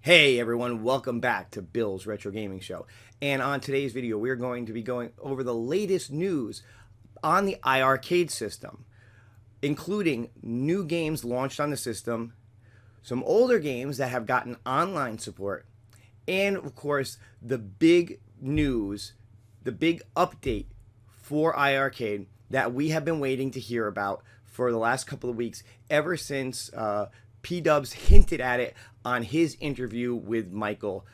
Hey everyone, welcome back to Bill's Retro Gaming Show. And on today's video, we're going to be going over the latest news on the iiRcade system, including new games launched on the system, some older games that have gotten online support, and of course, the big news, the big update for iiRcade that we have been waiting to hear about for the last couple of weeks, ever since P-Dubs hinted at it on his interview with Michael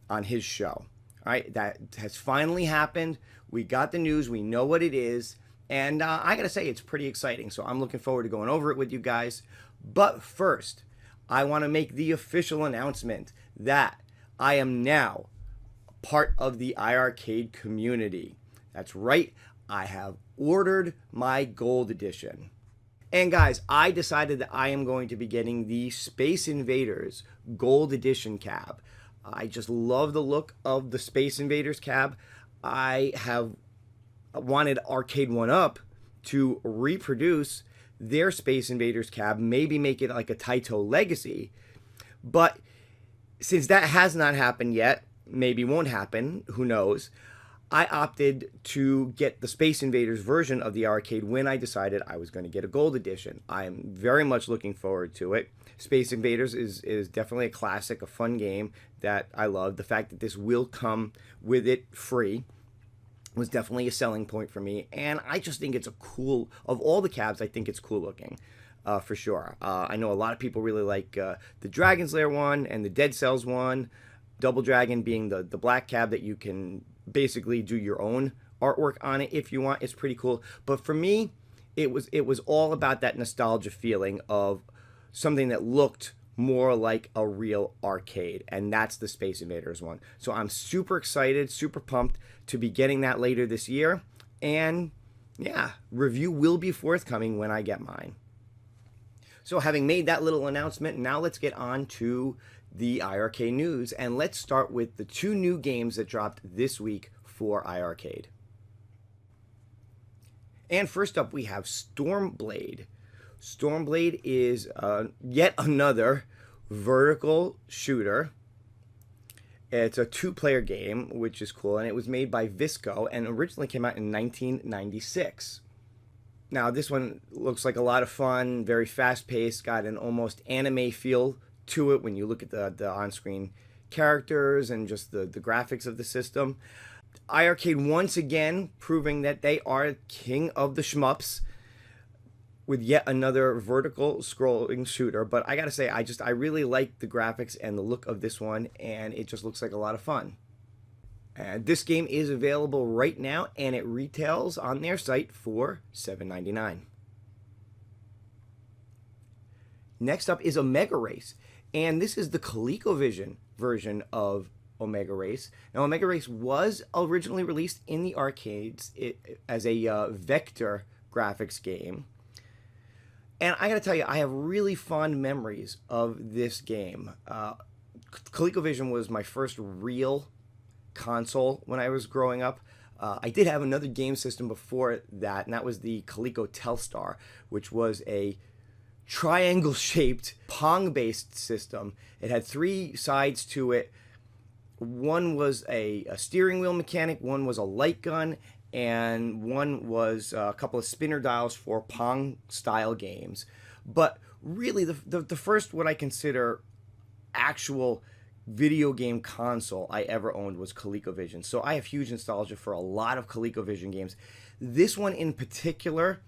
on his show. All right, that has finally happened. We got the news. We know what it is. And I got to say, it's pretty exciting. So I'm looking forward to going over it with you guys. But first, I want to make the official announcement that I am now part of the iiRcade community. That's right. I have ordered my gold edition. And guys, I decided that I am going to be getting the Space Invaders Gold Edition cab. I just love the look of the Space Invaders cab. I have wanted Arcade 1-Up to reproduce their Space Invaders cab, maybe make it like a Taito Legacy. But since that has not happened yet, maybe won't happen, who knows, I opted to get the Space Invaders version of the arcade when I decided I was going to get a gold edition. I am very much looking forward to it. Space Invaders is definitely a classic, a fun game that I love. The fact that this will come with it free was definitely a selling point for me. And I just think it's a cool, of all the cabs, I think it's cool looking. For sure. I know a lot of people really like the Dragon's Lair one and the Dead Cells one. Double Dragon being the black cab that you can basically do your own artwork on it if you want. It's pretty cool. But for me, it was all about that nostalgia feeling of something that looked more like a real arcade, and that's the Space Invaders one. So I'm super excited, super pumped to be getting that later this year. And yeah, review will be forthcoming when I get mine. So having made that little announcement, now let's get on to the iiRcade news, and let's start with the two new games that dropped this week for iiRcade. And first up, we have Stormblade. Stormblade is yet another vertical shooter. It's a two-player game, which is cool, and it was made by Visco and originally came out in 1996. Now, this one looks like a lot of fun, very fast-paced, got an almost anime feel to it when you look at the on-screen characters and just the graphics of the system. iiRcade once again proving that they are king of the shmups with yet another vertical scrolling shooter. But I gotta say, I really like the graphics and the look of this one, and it just looks like a lot of fun. And this game is available right now, and it retails on their site for $7.99. Next up is Omega Race. And this is the ColecoVision version of Omega Race. Now, Omega Race was originally released in the arcades as a vector graphics game. And I gotta tell you, I have really fond memories of this game. ColecoVision was my first real console when I was growing up. I did have another game system before that, and that was the Coleco Telstar, which was a triangle-shaped Pong-based system. It had three sides to it. One was a steering wheel mechanic, one was a light gun, and one was a couple of spinner dials for Pong-style games. But really, the first what I consider actual video game console I ever owned was ColecoVision. So I have huge nostalgia for a lot of ColecoVision games. This one in particular,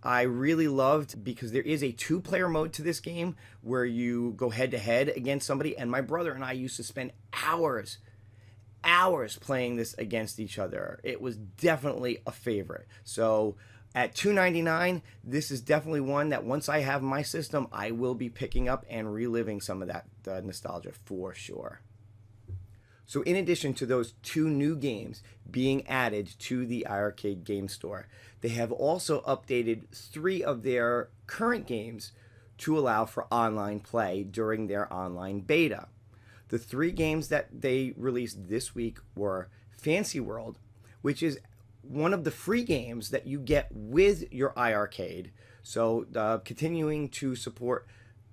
I really loved because there is a two-player mode to this game where you go head-to-head against somebody, and my brother and I used to spend hours playing this against each other. It was definitely a favorite. So at $2.99, this is definitely one that once I have my system, I will be picking up and reliving some of that nostalgia for sure. So in addition to those two new games being added to the iiRcade game store, they have also updated 3 of their current games to allow for online play during their online beta. The 3 games that they released this week were Fancy World, which is one of the free games that you get with your iiRcade. So continuing to support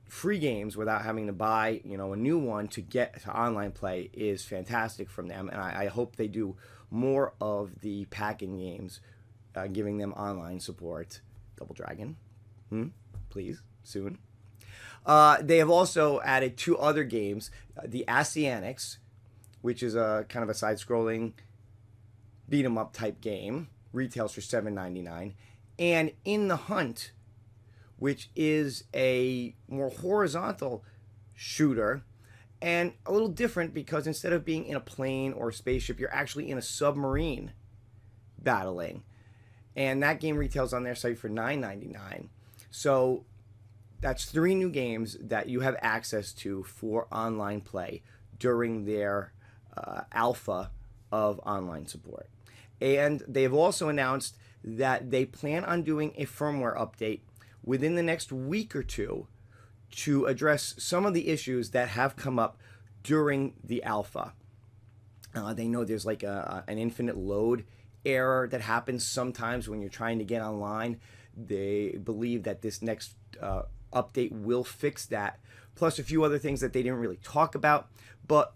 free games without having to buy, a new one to get to online play is fantastic from them. And I hope they do more of the packing games, giving them online support. Double Dragon, please, soon. They have also added 2 other games, the Asianics, which is a kind of a side-scrolling beat-em-up type game, retails for $7.99, and In the Hunt, which is a more horizontal shooter and a little different because instead of being in a plane or a spaceship, you're actually in a submarine battling. And that game retails on their site for $9.99. So that's 3 new games that you have access to for online play during their alpha of online support. And they have also announced that they plan on doing a firmware update within the next week or 2 to address some of the issues that have come up during the alpha. They know there's like an infinite load error that happens sometimes when you're trying to get online. They believe that this next update will fix that, plus a few other things that they didn't really talk about. But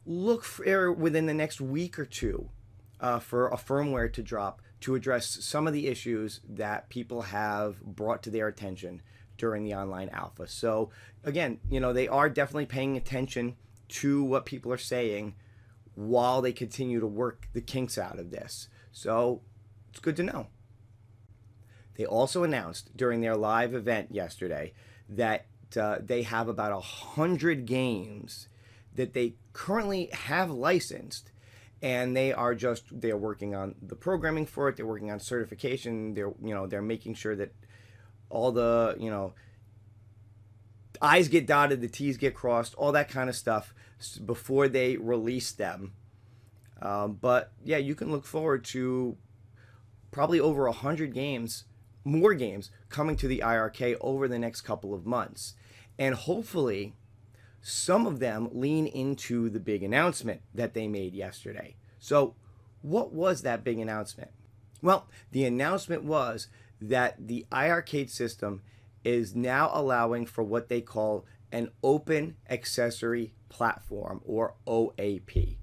look for within the next week or 2 for a firmware to drop to address some of the issues that people have brought to their attention during the online alpha. So again, they are definitely paying attention to what people are saying while they continue to work the kinks out of this. So it's good to know. They also announced during their live event yesterday that they have about 100 games that they currently have licensed, and they're working on the programming for it. They're working on certification. They're making sure that all the I's get dotted, the T's get crossed, all that kind of stuff before they release them. But yeah, you can look forward to probably over 100 games, more games coming to the iiRcade over the next couple of months. And hopefully some of them lean into the big announcement that they made yesterday. So what was that big announcement? Well, the announcement was that the iiRcade system is now allowing for what they call an Open Accessory Platform, or OAP.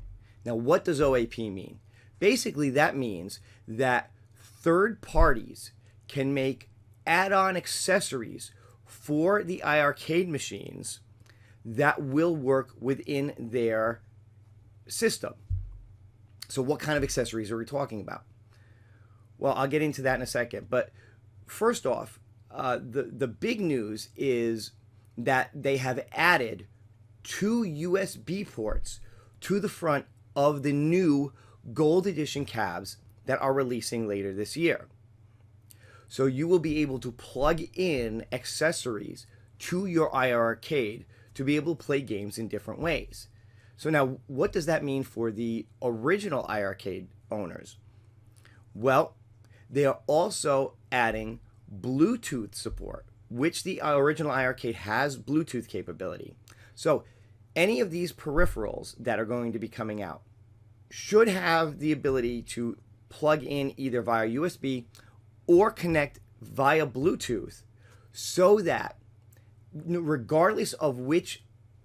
Now, what does OAP mean? Basically, that means that third parties can make add-on accessories for the iiRcade machines that will work within their system. So what kind of accessories are we talking about? Well, I'll get into that in a second. But first off, the big news is that they have added 2 USB ports to the front of the new Gold Edition cabs that are releasing later this year. So you will be able to plug in accessories to your iiRcade to be able to play games in different ways. So now, what does that mean for the original iiRcade owners? Well, they are also adding Bluetooth support, which the original iiRcade has Bluetooth capability. So any of these peripherals that are going to be coming out should have the ability to plug in either via USB or connect via Bluetooth, so that regardless of which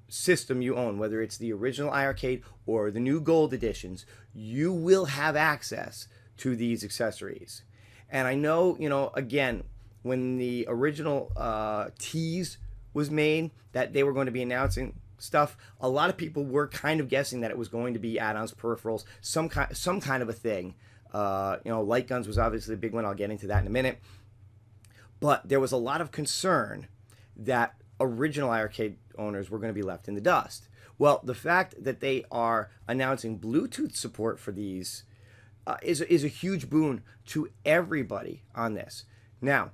system you own, whether it's the original iiRcade or the new Gold Editions, you will have access to these accessories. And I know, again, when the original tease was made that they were going to be announcing stuff, a lot of people were kind of guessing that it was going to be add-ons, peripherals, some kind of a thing. Light guns was obviously a big one. I'll get into that in a minute. But there was a lot of concern that original iiRcade owners were going to be left in the dust. Well, the fact that they are announcing Bluetooth support for these is a huge boon to everybody on this. Now,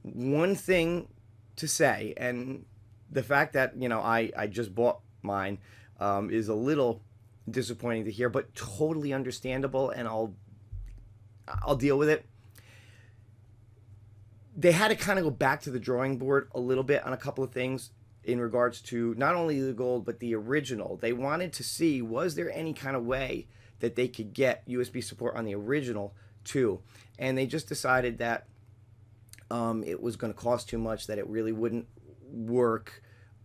one thing to say, and the fact that I just bought mine is a little disappointing to hear, but totally understandable, and I'll deal with it. They had to kind of go back to the drawing board a little bit on a couple of things in regards to not only the Gold, but the original. They wanted to see, was there any kind of way that they could get USB support on the original too? And they just decided that it was going to cost too much, that it really wouldn't work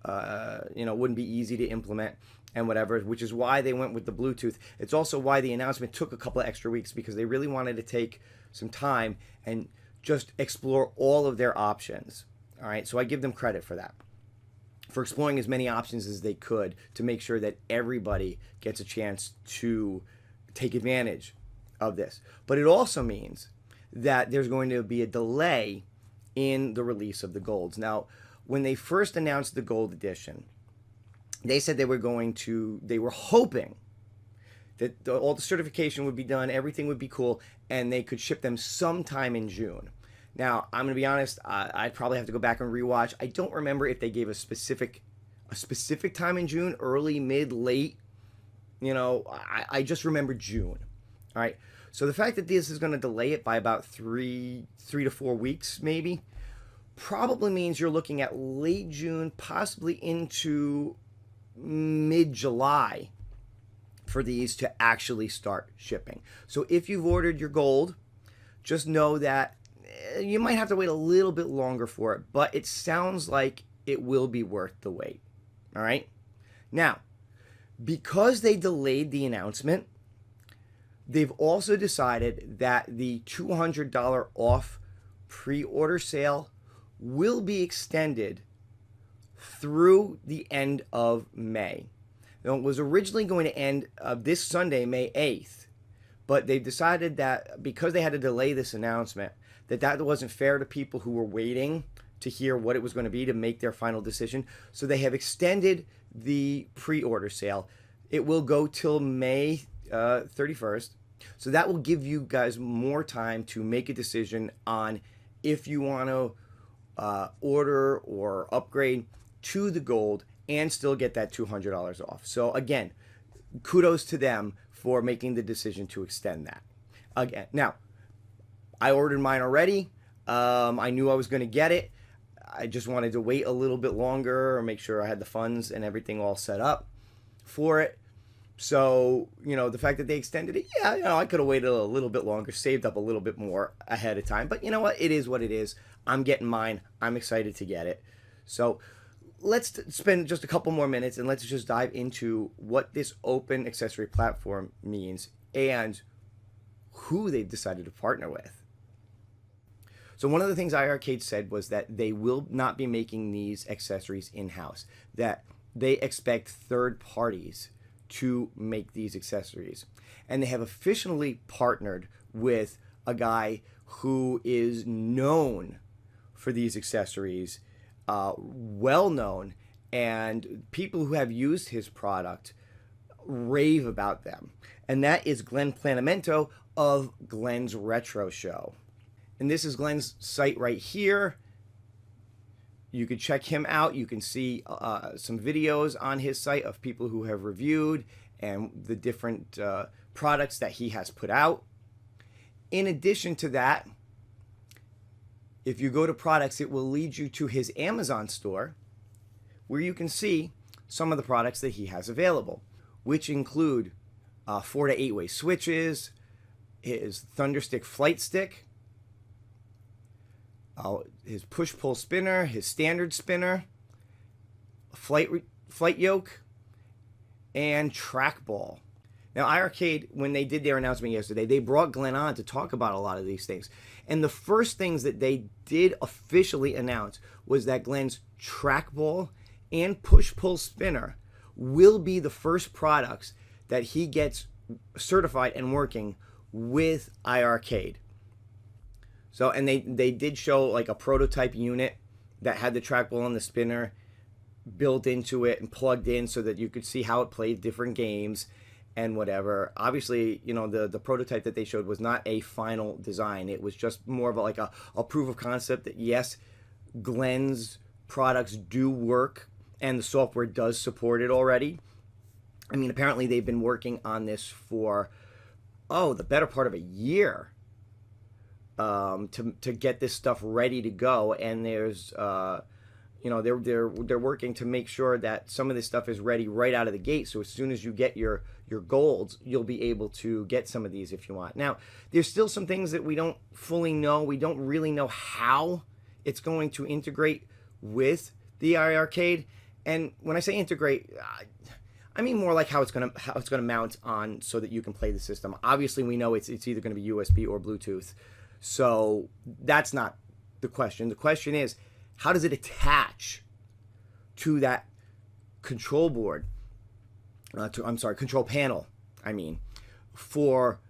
wouldn't be easy to implement and whatever, which is why they went with the Bluetooth. It's also why the announcement took a couple of extra weeks, because they really wanted to take some time and just explore all of their options. All right, so I give them credit for that, for exploring as many options as they could to make sure that everybody gets a chance to take advantage of this. But it also means that there's going to be a delay in the release of the golds. Now, when they first announced the gold edition, they said they were hoping that all the certification would be done, everything would be cool, and they could ship them sometime in June. Now, I'm going to be honest, I'd probably have to go back and rewatch. I don't remember if they gave a specific time in June, early, mid, late. I just remember June. All right. So the fact that this is going to delay it by about three to 4 weeks, maybe, probably means you're looking at late June, possibly into mid-July for these to actually start shipping. So if you've ordered your gold, just know that you might have to wait a little bit longer for it, but it sounds like it will be worth the wait. All right. Now, because they delayed the announcement, they've also decided that the $200 off pre-order sale will be extended through the end of May. Now, it was originally going to end this Sunday, May 8th, but they've decided that because they had to delay this announcement, that wasn't fair to people who were waiting to hear what it was going to be to make their final decision. So they have extended the pre-order sale. It will go till May 31st. So that will give you guys more time to make a decision on if you want to order or upgrade to the gold and still get that $200 off. So again, kudos to them for making the decision to extend that. Again, now, I ordered mine already. I knew I was going to get it. I just wanted to wait a little bit longer or make sure I had the funds and everything all set up for it. So, the fact that they extended it, yeah, I could have waited a little bit longer, saved up a little bit more ahead of time. But you know what? It is what it is. I'm getting mine. I'm excited to get it. So let's spend just a couple more minutes and let's just dive into what this open accessory platform means and who they've decided to partner with. So one of the things iiRcade said was that they will not be making these accessories in-house, that they expect third parties to make these accessories. And they have officially partnered with a guy who is known for these accessories, well known, and people who have used his product rave about them. And that is Glen Planamento of Glen's Retro Show. And this is Glen's site right here. You can check him out. You can see some videos on his site of people who have reviewed and the different products that he has put out. In addition to that, if you go to products, it will lead you to his Amazon store where you can see some of the products that he has available, which include 4 to 8-way switches, his Thunderstick flight stick, his push-pull spinner, his standard spinner, flight yoke, and trackball. Now, iiRcade, when they did their announcement yesterday, they brought Glen on to talk about a lot of these things. And the first things that they did officially announce was that Glen's trackball and push-pull spinner will be the first products that he gets certified and working with iiRcade. So, and they did show like a prototype unit that had the trackball and the spinner built into it and plugged in so that you could see how it played different games and whatever. Obviously, the prototype that they showed was not a final design. It was just more of a proof of concept that yes, Glen's products do work and the software does support it already. I mean, apparently they've been working on this for, the better part of a year. To get this stuff ready to go, and there's they're working to make sure that some of this stuff is ready right out of the gate, so as soon as you get your golds, you'll be able to get some of these if you want. Now, there's still some things that we don't fully know. We don't really know how it's going to integrate with the iiRcade, And when I say integrate, I mean more like how it's gonna mount on so that you can play the system. Obviously, we know it's either going to be USB or Bluetooth, so that's not the question. The question is, how does it attach to that control board? Control panel. I mean, for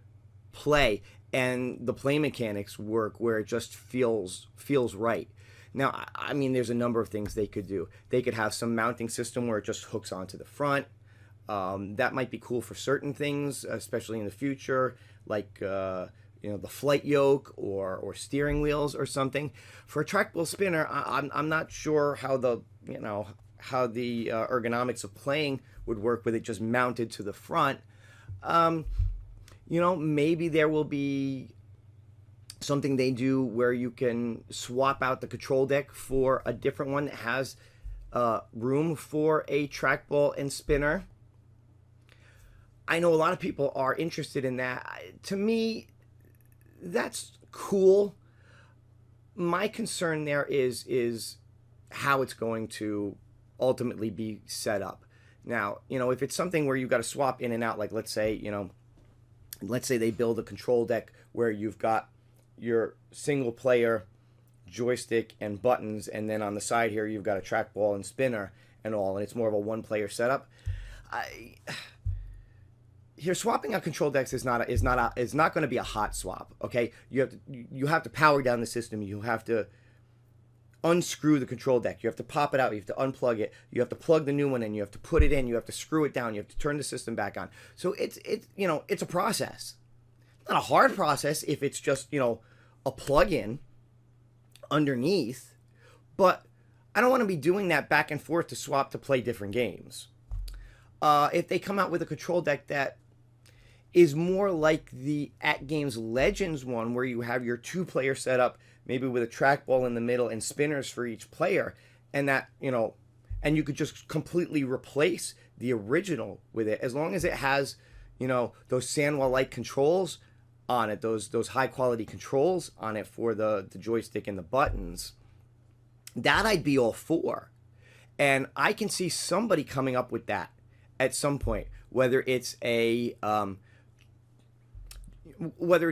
play, and the play mechanics work where it just feels right. Now, I mean, there's a number of things they could do. They could have some mounting system where it just hooks onto the front. That might be cool for certain things, especially in the future, like the flight yoke or steering wheels or something. For a trackball spinner, I'm not sure how the ergonomics of playing would work with it just mounted to the front. Maybe there will be something they do where you can swap out the control deck for a different one that has room for a trackball and spinner. I know a lot of people are interested in that. To me, that's cool. My concern there is how it's going to ultimately be set up. Now, if it's something where you've got to swap in and out, like let's say they build a control deck where you've got your single player joystick and buttons, and then on the side here you've got a trackball and spinner and all, and it's more of a one player setup. Here, swapping out control decks is not going to be a hot swap. Okay, you have to power down the system. You have to unscrew the control deck. You have to pop it out. You have to unplug it. You have to plug the new one in. You have to put it in. You have to screw it down. You have to turn the system back on. So it's a process. Not a hard process if it's just a plug-in underneath, but I don't want to be doing that back and forth to swap to play different games. If they come out with a control deck that is more like the At Games Legends one, where you have your two-player setup, maybe with a trackball in the middle and spinners for each player, and that and you could just completely replace the original with it, as long as it has those Sanwa-like controls on it, those high quality controls on it for the joystick and the buttons. That I'd be all for, and I can see somebody coming up with that at some point, whether it's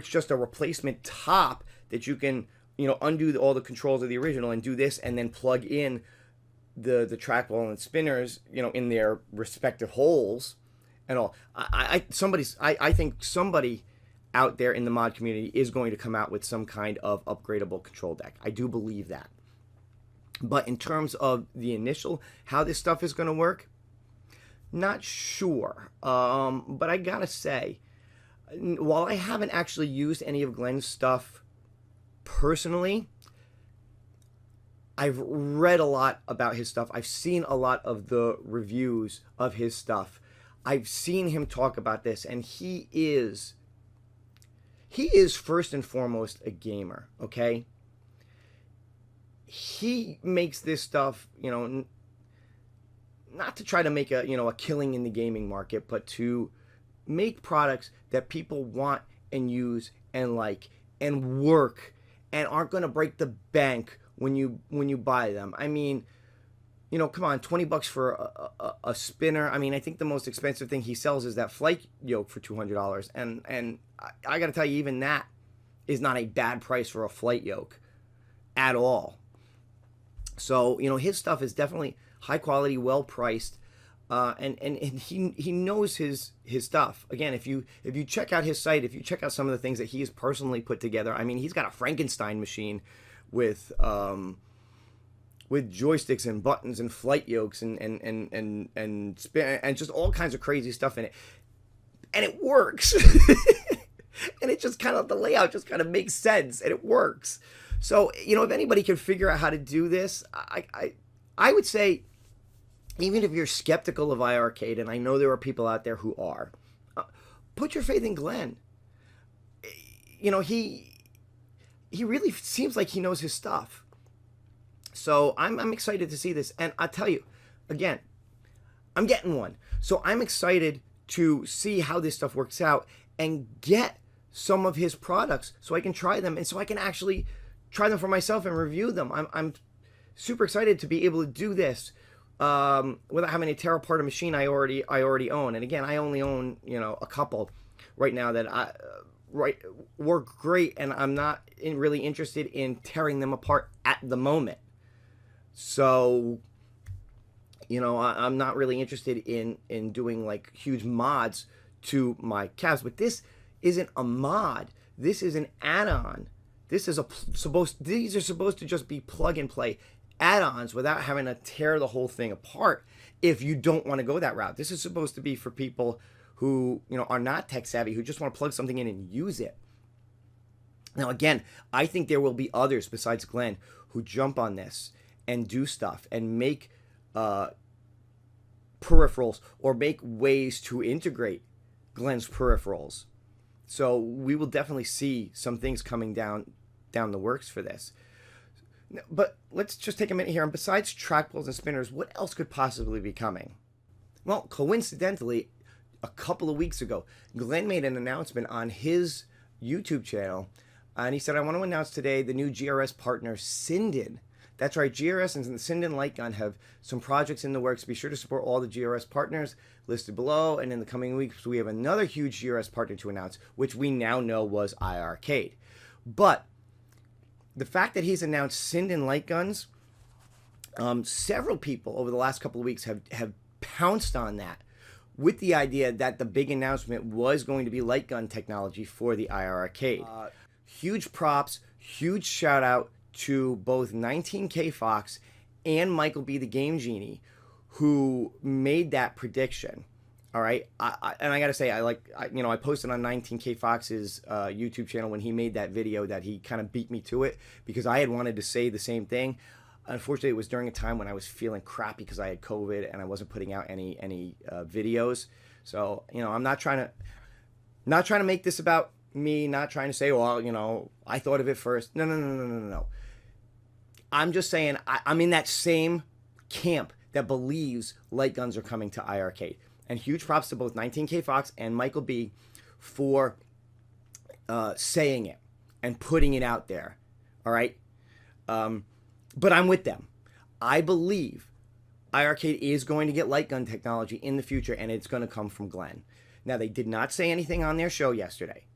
just a replacement top that you can undo all the controls of the original and do this, and then plug in the trackball and spinners in their respective holes and all. I think somebody out there in the mod community is going to come out with some kind of upgradable control deck. I do believe that. But in terms of the initial, how this stuff is going to work, not sure. But I gotta say, while I haven't actually used any of Glen's stuff personally, I've read a lot about his stuff. I've seen a lot of the reviews of his stuff. I've seen him talk about this, and he is first and foremost a gamer, okay? He makes this stuff, not to try to make a killing in the gaming market, but to make products that people want and use and like and work and aren't going to break the bank when you buy them. I mean, come on, $20 for a spinner. I mean, I think the most expensive thing he sells is that flight yoke for $200, and I got to tell you, even that is not a bad price for a flight yoke at all. So his stuff is definitely high quality, well priced, and he knows his stuff. Again, if you check out his site, if you check out some of the things that he has personally put together, I mean, he's got a Frankenstein machine with joysticks and buttons and flight yokes and spin and just all kinds of crazy stuff in it, and it works. And it just kind of, the layout just kind of makes sense, and it works. So if anybody can figure out how to do this, I would say, even if you're skeptical of iiRcade, and I know there are people out there who are, put your faith in Glen. He really seems like he knows his stuff. So I'm excited to see this. And I'll tell you, again, I'm getting one. So I'm excited to see how this stuff works out and get some of his products so I can try them, and so I can actually try them for myself and review them. I'm super excited to be able to do this without having to tear apart a machine I already own. And again, I only own, you know, a couple right now that work great, and I'm not really interested in tearing them apart at the moment. So, you know, I'm not really interested in doing like huge mods to my cabs. But this isn't a mod. This is an add-on. These are supposed to just be plug and play add-ons without having to tear the whole thing apart if you don't want to go that route. This is supposed to be for people who, you know, are not tech savvy, who just want to plug something in and use it. Now, again, I think there will be others besides Glen who jump on this and do stuff and make peripherals or make ways to integrate Glen's peripherals. So we will definitely see some things coming down the works for this. But let's just take a minute here. And besides trackballs and spinners, what else could possibly be coming? Well, coincidentally, a couple of weeks ago, Glen made an announcement on his YouTube channel, and he said, I want to announce today the new GRS partner, Sinden. That's right, GRS and the Sinden Light Gun have some projects in the works. Be sure to support all the GRS partners listed below, and in the coming weeks, we have another huge GRS partner to announce, which we now know was iiRcade. But the fact that he's announced Sinden light guns, several people over the last couple of weeks have pounced on that with the idea that the big announcement was going to be light gun technology for the iiRcade. Huge props, huge shout out to both 19K Fox and Michael B. the Game Genie, who made that prediction. All right, and I gotta say, I posted on 19K Fox's YouTube channel when he made that video that he kind of beat me to it because I had wanted to say the same thing. Unfortunately, it was during a time when I was feeling crappy because I had COVID and I wasn't putting out any videos. So, you know, I'm not trying to make this about me, not trying to say, well, you know, I thought of it first. No. I'm just saying I'm in that same camp that believes light guns are coming to iiRcade. And huge props to both 19K Fox and Michael B for saying it and putting it out there. All right. But I'm with them. I believe iiRcade is going to get light gun technology in the future, and it's going to come from Glen. Now, they did not say anything on their show yesterday.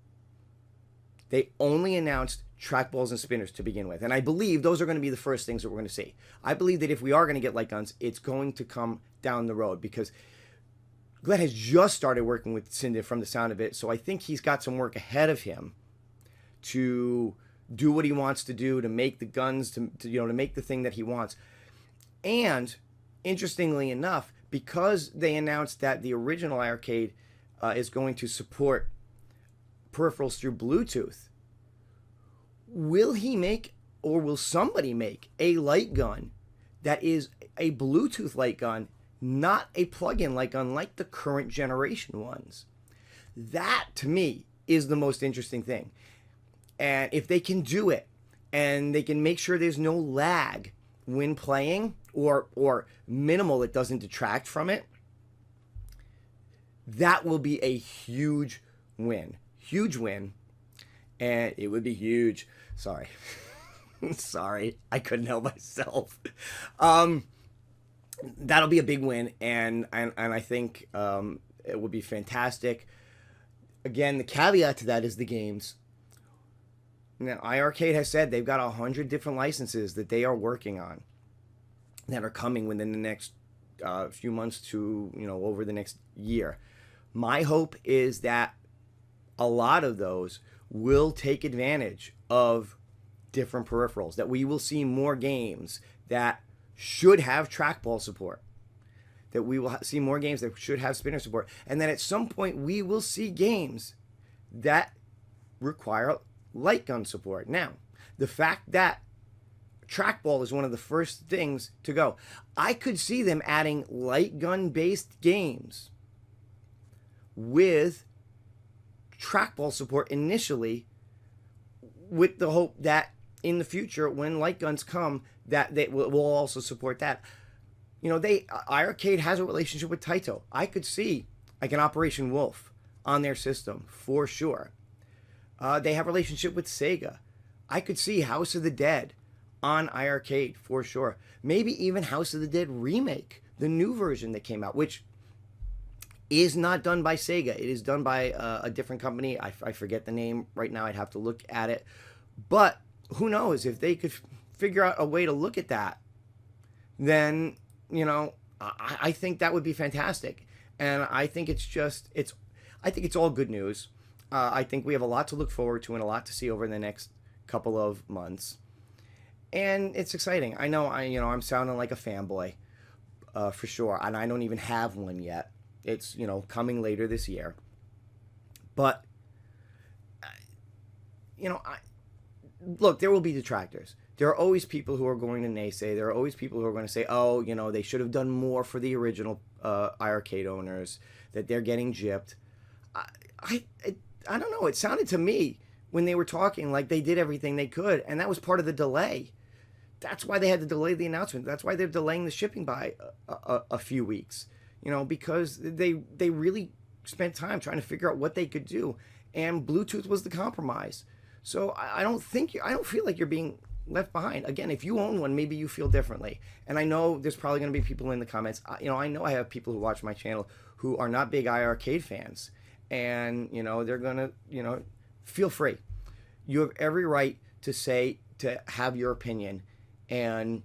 They only announced trackballs and spinners to begin with. And I believe those are going to be the first things that we're going to see. I believe that if we are going to get light guns, it's going to come down the road because Glen has just started working with Sinden from the sound of it. So I think he's got some work ahead of him to do what he wants to do, to make the guns, to make the thing that he wants. And interestingly enough, because they announced that the original iiRcade is going to support peripherals through Bluetooth, will he make, or will somebody make, a light gun that is a Bluetooth light gun, not a plug-in light gun like the current generation ones? That, to me, is the most interesting thing. And if they can do it, and they can make sure there's no lag when playing, or minimal, it doesn't detract from it, that will be a huge win. Huge win. And it would be huge. Sorry. Sorry. I couldn't help myself. That'll be a big win, and I think it would be fantastic. Again, the caveat to that is the games. Now, iiRcade has said they've got 100 different licenses that they are working on that are coming within the next few months to, over the next year. My hope is that a lot of those will take advantage of different peripherals, that we will see more games that should have trackball support, that we will see more games that should have spinner support, and then at some point we will see games that require light gun support. Now, the fact that trackball is one of the first things to go, I could see them adding light gun based games with trackball support initially, with the hope that in the future, when light guns come, that they will also support that. iiRcade has a relationship with Taito. I could see like an Operation Wolf on their system for sure. They have a relationship with Sega. I could see House of the Dead on iiRcade for sure. Maybe even House of the Dead Remake the new version that came out, which is not done by Sega. It is done by a different company. I forget the name right now. I'd have to look at it. But who knows? If they could figure out a way to look at that, then, you know, I think that would be fantastic. And I think I think it's all good news. I think we have a lot to look forward to and a lot to see over the next couple of months. And it's exciting. I know I'm sounding like a fanboy, for sure. And I don't even have one yet. It's, you know, coming later this year. But, you know, look, there will be detractors. There are always people who are going to naysay. There are always people who are going to say, oh, you know, they should have done more for the original iiRcade owners, that they're getting gypped. I don't know. It sounded to me when they were talking like they did everything they could, and that was part of the delay. That's why they had to delay the announcement. That's why they're delaying the shipping by a few weeks. You know, because they really spent time trying to figure out what they could do, and Bluetooth was the compromise. So I don't feel like you're being left behind. Again, if you own one, maybe you feel differently. And I know there's probably going to be people in the comments. You know, I have people who watch my channel who are not big iiRcade fans, and you know they're gonna, you know, feel free. You have every right to have your opinion, and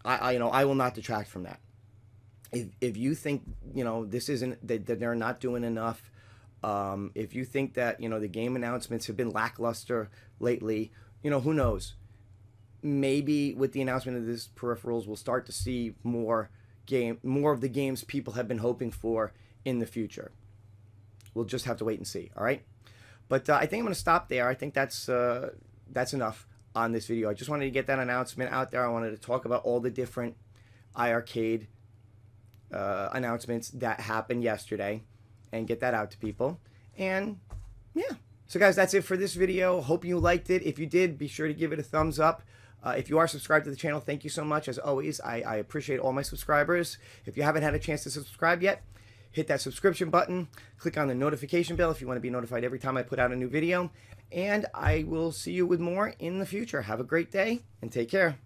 I will not detract from that. If you think, you know, this isn't, that they're not doing enough, if you think that, you know, the game announcements have been lackluster lately, you know, who knows? Maybe with the announcement of this peripherals, we'll start to see more of the games people have been hoping for in the future. We'll just have to wait and see. All right. But I think I'm going to stop there. I think that's enough on this video. I just wanted to get that announcement out there. I wanted to talk about all the different iiRcade announcements that happened yesterday and get that out to people. And yeah, so guys, that's it for this video. Hope you liked it. If you did, be sure to give it a thumbs up. If you are subscribed to the channel, thank you so much. As always, I appreciate all my subscribers. If you haven't had a chance to subscribe yet, hit that subscription button, click on the notification bell if you want to be notified every time I put out a new video, and I will see you with more in the future. Have a great day and take care.